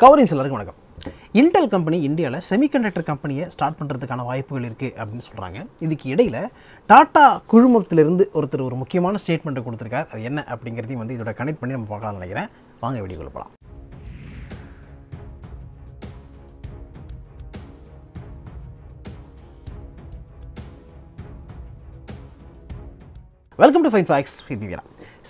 Cauvery எல்லாருக்கும் வணக்கம். Intel company இந்தியால semiconductor கம்பெனியை ஸ்டார்ட் பண்றதுக்கான வாய்ப்புகள் இருக்கு அப்படினு சொல்றாங்க. இதுக்கு இடையில டாடா குழுமத்துல இருந்து ஒருத்தர் ஒரு முக்கியமான ஸ்டேட்மென்ட் கொடுத்திருக்கார். அது என்ன அப்படிங்கறதையும் வந்து இதோட கனெக்ட் பண்ணி நம்ம பார்க்கலாம்னு நினைக்கிறேன். வாங்க வீடியோக்குள்ள போலாம். Welcome to findfacts with rjveera.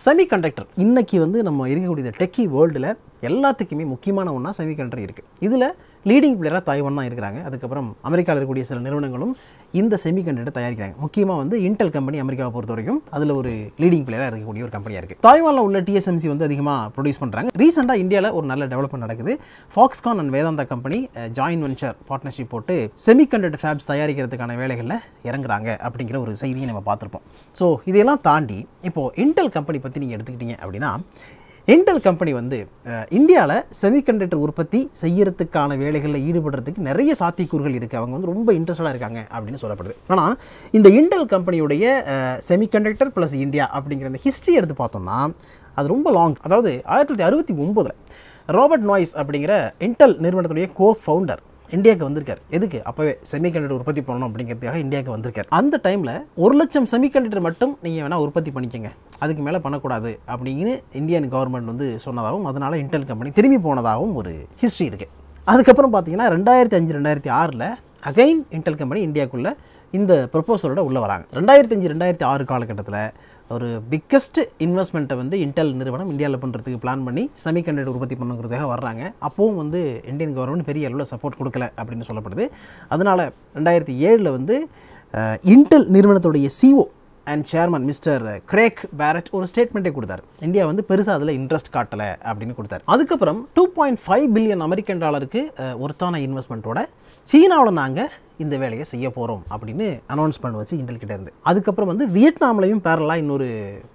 Semiconductor இன்னைக்கு வந்து நம்ம இருக்கக்கூடிய டெக்கி வேர்ல்டுல எல்லாத்துக்குமே முக்கியமான ஒண்ணா semiconductor இருக்கு. இதுல லீடிங் பிளேயரா தாய்வான் தான் இருக்காங்க. அதுக்கு அப்புறம் அமெரிக்கால இருக்கக்கூடிய சில நிறுவனங்களும் இந்த semiconductor தயாரிக்கிறாங்க. முக்கியமா வந்து Intel கம்பெனி அமெரிக்காவை பொறுத்தவரைக்கும் அதுல ஒரு லீடிங் பிளேயரா இருக்கக்கூடிய ஒரு கம்பெனியா இருக்கு. தாய்வான்ல உள்ள TSMC வந்து அதிகமா ப்ரொடியூஸ் பண்றாங்க. ரீசன்ட்டா இந்தியால ஒரு நல்ல டெவலப்மென்ட் நடக்குது. Foxconn and Vedanta company joint venture partnership போட்டு semiconductor fabs தயாரிக்கிறதுக்கான வேலைகள்ல இறங்குறாங்க அப்படிங்கிற ஒரு செய்தியை நம்ம பார்த்திருப்போம். சோ இதெல்லாம் தாண்டி இப்போ Intel கம்பெனி பத்தி நீங்க எடுத்துக்கிட்டீங்க அப்படினா Intel கம்பெனி வந்து இந்தியால semiconductor உற்பத்தி செய்யறதுக்கான வேலைகளில் ஈடுபடுறதுக்கு நிறைய சாத்தியக்கூறுகள் இருக்கு. அவங்க வந்து ரொம்ப இன்ட்ரஸ்டடா இருக்காங்க அப்படினு சொல்லப்படுது. ஆனா இந்த Intel கம்பெனியுடைய semiconductor plus இந்தியா அப்படிங்கிற அந்த ஹிஸ்டரி எடுத்து பார்த்தோம்னா அது ரொம்ப லாங். அதாவது 1969ல ராபர்ட் நாய்ஸ் அப்படிங்கிற Intel நிறுவனத்துடைய கோ-ஃபவுண்டர் இந்தியாவுக்கு வந்திருக்கார். எதுக்கு? அப்பவே செமிகண்டக்டர் உற்பத்தி பண்ணணும் அப்படிங்கிறதுக்காக இந்தியாவுக்கு வந்திருக்கார். அந்த டைமில் 1,00,000 செமிகண்டக்டர் மட்டும் நீங்கள் வேணால் உற்பத்தி பண்ணிக்கங்க, அதுக்கு மேலே பண்ணக்கூடாது அப்படின்னு இந்தியன் கவர்மெண்ட் வந்து சொன்னதாகவும் அதனால் Intel கம்பெனி திரும்பி போனதாகவும் ஒரு ஹிஸ்ட்ரி இருக்குது. அதுக்கப்புறம் பார்த்தீங்கன்னா 2005-2006 அகைன் Intel கம்பெனி இந்தியாவுக்குள்ளே இந்த ப்ரொப்போசலோட உள்ளே வராங்க. 2005-2006 காலகட்டத்தில் ஒரு பிக்கஸ்ட் இன்வெஸ்ட்மெண்ட்டை வந்து Intel நிறுவனம் இந்தியாவில் பண்ணுறதுக்கு பிளான் பண்ணி செமிகண்டக்டர் உற்பத்தி பண்ணுங்கிறதுக்காக வர்றாங்க. அப்போவும் வந்து இந்தியன் கவர்மெண்ட் பெரிய அளவில் சப்போர்ட் கொடுக்கல அப்படின்னு சொல்லப்படுது. அதனால் 2007 வந்து Intel நிறுவனத்துடைய CEO and chairman mister Craig Barrett ஒரு ஸ்டேட்மெண்ட்டே கொடுத்தார். இந்தியா வந்து பெருசாக அதில் இன்ட்ரெஸ்ட் காட்டலை அப்படின்னு கொடுத்தார். அதுக்கப்புறம் $2.5 பில்லியன் அமெரிக்கன் டாலருக்கு ஒருத்தான இன்வெஸ்ட்மெண்ட்டோட சீனாவில் நாங்கள் இந்த வேலையை செய்ய போகிறோம் அப்படின்னு அனௌன்ஸ்மெண்ட் வச்சு Intel கிட்ட இருந்து. அதுக்கப்புறம் வந்து வியட்நாம்லையும் பேரலாக இன்னொரு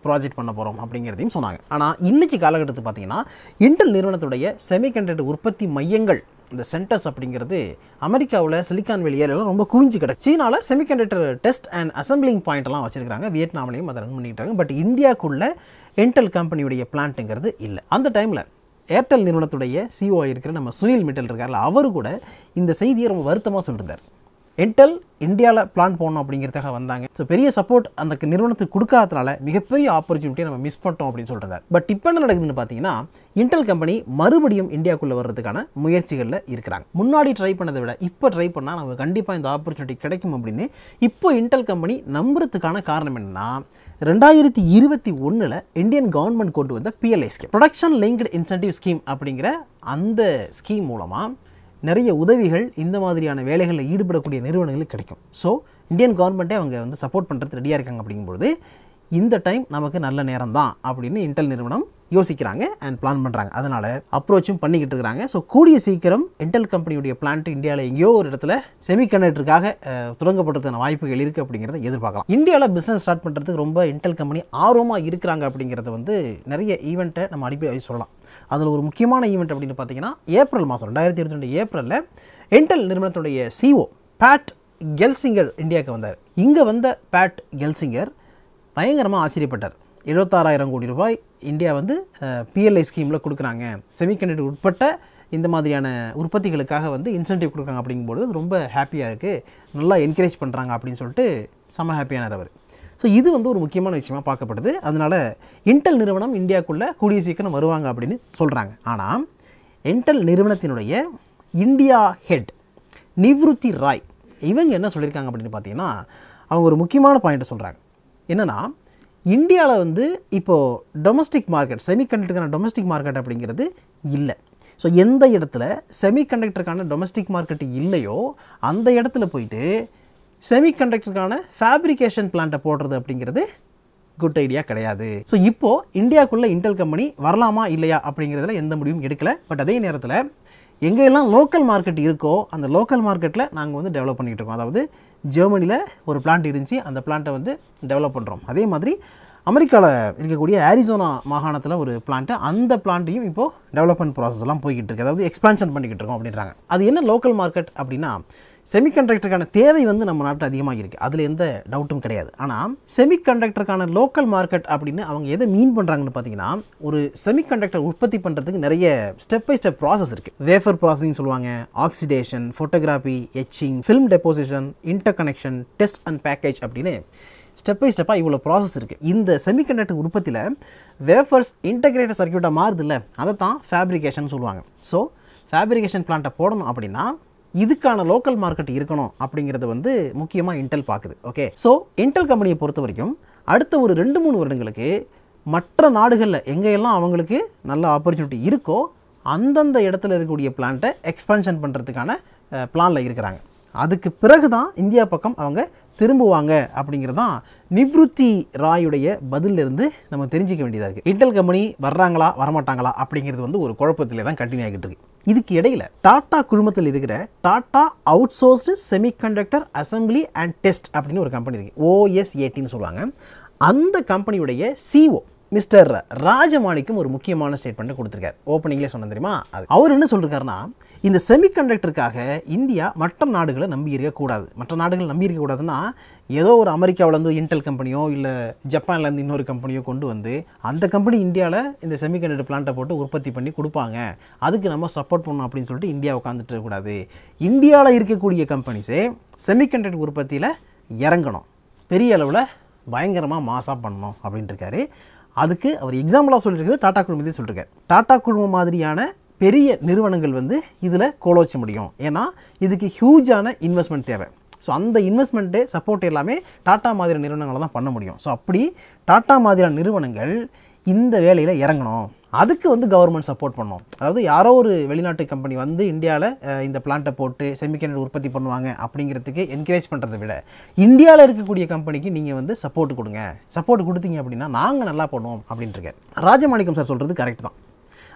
ப்ராஜெக்ட் பண்ண போகிறோம் அப்படிங்கிறதையும் சொன்னாங்க. ஆனால் இன்றைக்கி காலகட்டத்தில் பார்த்தீங்கன்னா Intel நிறுவனத்துடைய செமிகண்டக்டர் உற்பத்தி மையங்கள் இந்த சென்டர்ஸ் அப்படிங்கிறது அமெரிக்காவில் சிலிக்கான் வேலி ஏரியாவில் ரொம்ப குவிஞ்சு கிடக்கு. சீனாவில் செமிகண்டக்டர் டெஸ்ட் அண்ட் அசம்பிளிங் பாயிண்ட்லாம் வச்சிருக்காங்க. வியட்நாம்லையும் அதை ரன் பண்ணிட்டாங்க. பட் இந்தியாவுக்குள்ள Intel கம்பெனியுடைய பிளான்ட்டுங்கிறது இல்லை. அந்த டைமில் ஏர்டெல் நிறுவனத்துடைய CEO இருக்கிற நம்ம சுனில் மிட்டல் இருக்கார்ல, அவரு கூட இந்த செய்தியை ரொம்ப வருத்தமாக சொல்லியிருந்தார். Intel இந்தியாவில் பிளான் போடணும் அப்படிங்கிறதுக்காக வந்தாங்க. ஸோ பெரிய சப்போர்ட் அந்த நிறுவனத்துக்கு கொடுக்காதனால மிகப்பெரிய ஆப்பர்ச்சுனிட்டியை நம்ம மிஸ் பண்ணிட்டோம் அப்படின்னு சொல்கிறார். பட் இப்போ என்ன நடக்குதுன்னு பார்த்தீங்கன்னா Intel கம்பெனி மறுபடியும் இந்தியாவுக்குள்ளே வர்றதுக்கான முயற்சிகளில் இருக்கிறாங்க. முன்னாடி ட்ரை பண்ணதை விட இப்போ ட்ரை பண்ணால் நமக்கு கண்டிப்பாக இந்த ஆப்பர்ச்சுனிட்டி கிடைக்கும் அப்படின்னு இப்போ Intel கம்பெனி நம்புறதுக்கான காரணம் என்னன்னா 2021 இந்தியன் கவர்மெண்ட் கொண்டு வந்த PLI scheme, production linked incentive scheme அப்படிங்கிற அந்த ஸ்கீம் மூலமாக நிறைய உதவிகள் இந்த மாதிரியான வேலைகளில் ஈடுபடக்கூடிய நிறுவனங்களுக்கு கிடைக்கும். ஸோ இந்தியன் கவர்மெண்ட்டே அவங்க வந்து சப்போர்ட் பண்ணுறது ரெடியாக இருக்காங்க. அப்படிங்கும்போது இந்த டைம் நமக்கு நல்ல நேரம் தான் அப்படின்னு Intel நிறுவனம் யோசிக்கிறாங்க அண்ட் பிளான் பண்ணுறாங்க. அதனால் அப்ரோச்சும் பண்ணிக்கிட்டு இருக்கிறாங்க. ஸோ கூடிய சீக்கிரம் Intel கம்பெனியுடைய பிளான்ட் இந்தியாவில் எங்கேயோ ஒரு இடத்துல செமிகண்டக்டருக்காக தொடங்கப்படுறதுக்கான வாய்ப்புகள் இருக்குது அப்படிங்கிறத எதிர்பார்க்கலாம். இந்தியாவில் பிஸ்னஸ் ஸ்டார்ட் பண்ணுறதுக்கு ரொம்ப Intel கம்பெனி ஆர்வமாக இருக்கிறாங்க அப்படிங்கிறத வந்து நிறைய ஈவெண்ட்டை நம்ம அடிப்படை சொல்லலாம். அதில் ஒரு முக்கியமான ஈவெண்ட் அப்படின்னு பார்த்தீங்கன்னா ஏப்ரல் மாதம் 2022 ஏப்ரலில் Intel நிறுவனத்துடைய CEO பேட் கெல்சிங்கர் இந்தியாவுக்கு வந்தார். இங்கே வந்த பேட் கெல்சிங்கர் பயங்கரமாக ஆச்சரியப்பட்டார். 76,000 கோடி ரூபாய் இந்தியா வந்து PLI ஸ்கீமில் கொடுக்குறாங்க, செமிகண்டக்டர் உட்பட்ட இந்த மாதிரியான உற்பத்திகளுக்காக வந்து இன்சென்டிவ் கொடுக்குறாங்க அப்படிங்கும்போது ரொம்ப ஹாப்பியாக இருக்குது, நல்லா என்கரேஜ் பண்ணுறாங்க அப்படின்னு சொல்லிட்டு செம்ம ஹாப்பியானார் அவர். ஸோ இது வந்து ஒரு முக்கியமான விஷயமாக பார்க்கப்படுது. அதனால் Intel நிறுவனம் இந்தியாவுக்குள்ளே கூடிய சீக்கிரம் வருவாங்க அப்படின்னு சொல்கிறாங்க. ஆனால் Intel நிறுவனத்தினுடைய இந்தியா ஹெட் நிவ்ருத்தி ராய் இவங்க என்ன சொல்லியிருக்காங்க அப்படின்னு பார்த்தீங்கன்னா அவங்க ஒரு முக்கியமான பாயிண்ட்டை சொல்கிறாங்க. என்னென்னா இந்தியாவில் வந்து இப்போது டொமஸ்டிக் மார்க்கெட், செமிகண்டக்டருக்கான டொமஸ்டிக் மார்க்கெட் அப்படிங்கிறது இல்லை. ஸோ எந்த இடத்துல செமிகண்டக்டருக்கான டொமஸ்டிக் மார்க்கெட் இல்லையோ அந்த இடத்துல போயிட்டு செமிகண்டக்டருக்கான ஃபேப்ரிகேஷன் பிளான்ட்டை போடுறது அப்படிங்கிறது குட் ஐடியா கிடையாது. ஸோ இப்போது இந்தியாவுக்குள்ளே Intel கம்பெனி வரலாமா இல்லையா அப்படிங்கிறதுல எந்த முடிவும் எடுக்கலை. பட் அதே நேரத்தில் எங்கெல்லாம் லோக்கல் மார்க்கெட் இருக்கோ அந்த லோக்கல் மார்க்கெட்டில் நாங்கள் வந்து டெவலப் பண்ணிகிட்டு இருக்கோம். அதாவது ஜெர்மனியில் ஒரு பிளான்ட் இருந்துச்சு, அந்த பிளான்ட்டை வந்து டெவலப் பண்ணுறோம். அதே மாதிரி அமெரிக்காவில் இருக்கக்கூடிய ஆரிசோனா மாகாணத்தில் ஒரு பிளான்ட்டு, அந்த பிளான்ட்டையும் இப்போது டெவலப்மெண்ட் ப்ராசஸ் எல்லாம் போய்கிட்டு இருக்குது, அதாவது எக்ஸ்பான்ஷன் பண்ணிக்கிட்டு இருக்கோம் அப்படின்றாங்க. அது என்ன லோக்கல் மார்க்கெட் அப்படின்னா செமிகண்டக்டருக்கான தேவை வந்து நம்ம நாட்டில் அதிகமாக இருக்குது, அதில் எந்த டவுட்டும் கிடையாது. ஆனால் செமிகண்டக்டருக்கான லோக்கல் மார்க்கெட் அப்படின்னு அவங்க எதை மீன் பண்ணுறாங்கன்னு பார்த்தீங்கன்னா, ஒரு செமிகண்டக்டர் உற்பத்தி பண்ணுறதுக்கு நிறைய ஸ்டெப் பை ஸ்டெப் ப்ராசஸ் இருக்குது. வேஃபர் ப்ராசஸிங் சொல்லுவாங்க, oxidation, photography, etching, film deposition, inter connection, test and package அப்படின்னு ஸ்டெப் பை ஸ்டெப்பாக இவ்வளோ ப்ராசஸ் இருக்குது. இந்த செமிகண்டக்டர் உற்பத்தியில் வேஃபர்ஸ் இன்டகிரேட்டட் சர்க்யூட்டாக மாறுது இல்லை, அதை தான் ஃபேப்ரிகேஷன் சொல்லுவாங்க. ஸோ ஃபேப்ரிகேஷன் பிளான்ட்டை போடணும் அப்படின்னா இதுக்கான லோக்கல் மார்க்கெட் இருக்கணும் அப்படிங்கிறது வந்து முக்கியமாக இன்டெல் பார்க்குது. ஓகே, ஸோ இன்டெல் கம்பெனியை பொறுத்த வரைக்கும் அடுத்த ஒரு 2-3 வருடங்களுக்கு மற்ற நாடுகளில் எங்கெல்லாம் அவங்களுக்கு நல்ல ஆப்பர்ச்சுனிட்டி இருக்கோ அந்தந்த இடத்துல இருக்கக்கூடிய பிளான்ட்டை எக்ஸ்பான்ஷன் பண்ணுறதுக்கான பிளானில் இருக்கிறாங்க. அதுக்கு பிறகு தான் இந்தியா பக்கம் அவங்க திரும்புவாங்க அப்படிங்கிறது தான் நிவ்ருத்தி ராயுடைய பதிலிருந்து நம்ம தெரிஞ்சிக்க வேண்டியதாக இருக்குது. இன்டெல் கம்பெனி வர்றாங்களா வரமாட்டாங்களா அப்படிங்கிறது வந்து ஒரு குழப்பத்திலே தான் கண்டினியூ ஆகிட்டு இருக்கு. இதுக்கு இடையில் டாடா குழுமத்தில் இருக்கிற Tata out sourced semiconductor assembly and test அப்படின்னு ஒரு கம்பெனி இருக்குது, OSATன்னு சொல்லுவாங்க. அந்த கம்பெனியுடைய CEO மிஸ்டர் ராஜமாணிக்கம் ஒரு முக்கியமான ஸ்டேட்மெண்ட்டை கொடுத்துருக்காரு. ஓப்பனிங்லேயே சொன்ன தெரியுமா, அது அவர் என்ன சொல்லிருக்காருன்னா, இந்த செமிகண்டக்டருக்காக இந்தியா மற்ற நாடுகளை நம்பி இருக்கக்கூடாது. மற்ற நாடுகளை நம்பி இருக்கக்கூடாதுன்னா ஏதோ ஒரு அமெரிக்காவிலேருந்து இன்டெல் கம்பெனியோ இல்லை ஜப்பான்லேருந்து இன்னொரு கம்பெனியோ கொண்டு வந்து அந்த கம்பெனி இந்தியாவில் இந்த செமிகண்டக்டர் பிளான்ட்டை போட்டு உற்பத்தி பண்ணி கொடுப்பாங்க, அதுக்கு நம்ம சப்போர்ட் பண்ணணும் அப்படின்னு சொல்லிட்டு இந்தியா உட்காந்துட்டு இருக்கக்கூடாது. இந்தியாவில் இருக்கக்கூடிய கம்பெனிஸே செமிகண்டக்டர் உற்பத்தியில் இறங்கணும், பெரிய அளவில் பயங்கரமாக மாசாக பண்ணணும் அப்படின்ட்டு இருக்காரு. அதுக்கு அவர் எக்ஸாம்பிளாக சொல்லியிருக்கிறது டாடா குழுமத்தை சொல்லியிருக்காரு. டாடா குழுமம் மாதிரியான பெரிய நிறுவனங்கள் வந்து இதில் கோலோச்ச முடியும், ஏன்னா இதுக்கு ஹியூஜான இன்வெஸ்ட்மெண்ட் தேவை. ஸோ அந்த இன்வெஸ்ட்மெண்ட்டு சப்போர்ட் எல்லாமே டாடா மாதிரி நிறுவனங்களை தான் பண்ண முடியும். ஸோ அப்படி டாடா மாதிரியான நிறுவனங்கள் இந்த வேலையில் இறங்கணும், அதுக்கு வந்து கவர்மெண்ட் சப்போர்ட் பண்ணணும். அதாவது யாரோ ஒரு வெளிநாட்டு கம்பெனி வந்து இந்தியாவில் இந்த பிளான்ட்டை போட்டு செமிகண்டக்டர் உற்பத்தி பண்ணுவாங்க அப்படிங்கிறதுக்கு என்கரேஜ் பண்ணுறதை விட இந்தியாவில் இருக்கக்கூடிய கம்பெனிக்கு நீங்கள் வந்து சப்போர்ட் கொடுங்க, சப்போர்ட் கொடுத்தீங்க அப்படின்னா நாங்கள் நல்லா பண்ணுவோம் அப்படின்ட்டுருக்காரு. ராஜமாணிக்கம் சார் சொல்கிறது கரெக்ட் தான்,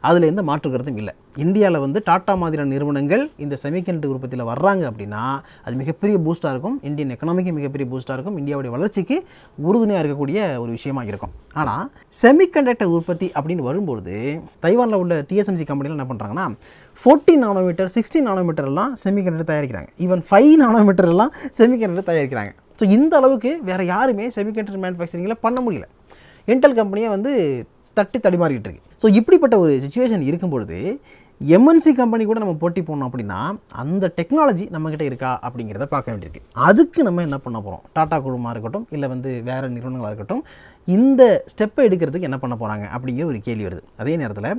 அதில் எந்த மாற்று கருத்தும் இல்லை. இந்தியாவில் வந்து டாடா மாதிரியான நிறுவனங்கள் இந்த செமிகண்டக்டர் உற்பத்தியில் வர்றாங்க அப்படின்னா அது மிகப்பெரிய பூஸ்ட்டாக இருக்கும், இந்தியன் எக்கனாமிக்கு மிகப்பெரிய பூஸ்ட்டாக இருக்கும், இந்தியாவுடைய வளர்ச்சிக்கு உறுதுணையாக இருக்கக்கூடிய ஒரு விஷயமாக இருக்கும். ஆனால் செமிகண்டக்டர் உற்பத்தி அப்படின்னு வரும்பொழுது தைவானில் உள்ள TSMC கம்பெனியில் என்ன பண்ணுறாங்கன்னா 40 நானோமீட்டர் 60 நானோமீட்டர்லாம் செமிகண்டக்டர் தயாரிக்கிறாங்க, ஈவன் 5 நானோமீட்டர்லாம் செமிகண்டக்டர் தயாரிக்கிறாங்க. ஸோ இந்த அளவுக்கு வேறு யாருமே செமிகண்டக்டர் மேனுஃபேக்சரிங்கில் பண்ண முடியல. இன்டெல் கம்பெனியை வந்து தட்டி தடிமாறிக்கிட்டு இருக்கு. ஸோ இப்படிப்பட்ட ஒரு சிச்சுவேஷன் இருக்கும்பொழுது MNC கம்பெனி கூட நம்ம போட்டி போடணும் அப்படின்னா அந்த டெக்னாலஜி நம்மக்கிட்ட இருக்கா அப்படிங்கிறத பார்க்க வேண்டியிருக்கு. அதுக்கு நம்ம என்ன பண்ண போகிறோம், டாடா குழுமமாக இருக்கட்டும் இல்லை வந்து வேறு நிறுவனங்களாக இருக்கட்டும், இந்த ஸ்டெப்பை எடுக்கிறதுக்கு என்ன பண்ண போகிறாங்க அப்படிங்கிற ஒரு கேள்வி வருது. அதே நேரத்தில்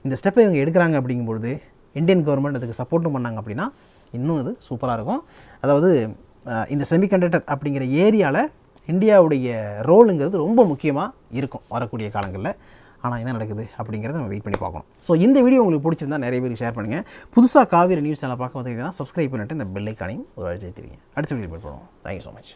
இந்த ஸ்டெப்பை இவங்க எடுக்கிறாங்க அப்படிங்கும்பொழுது இந்தியன் கவர்மெண்ட் அதுக்கு சப்போர்ட்டும் பண்ணாங்க அப்படின்னா இன்னும் அது சூப்பராக இருக்கும். அதாவது இந்த செமிகண்டக்டர் அப்படிங்கிற ஏரியாவில் இந்தியாவுடைய ரோலுங்கிறது ரொம்ப முக்கியமாக இருக்கும் வரக்கூடிய காலங்களில். ஆனால் என்ன நடக்குது அப்படிங்கிறத நம்ம வெயிட் பண்ணி பார்க்கணும். ஸோ இந்த வீடியோ உங்களுக்கு பிடிச்சிருந்தா நிறைய பேருக்கு ஷேர் பண்ணுங்கள். புதுசாக காவேரி நியூஸ் சேனல் பார்க்க வந்தீங்கன்னா சப்ஸ்கிரைப் பண்ணிட்டு இந்த பெல் ஐக்கானையும் ஒரு அழுத்தி வைங்க. அடுத்த வீடியோ மீட் பண்ணுவோம். Thank you so much.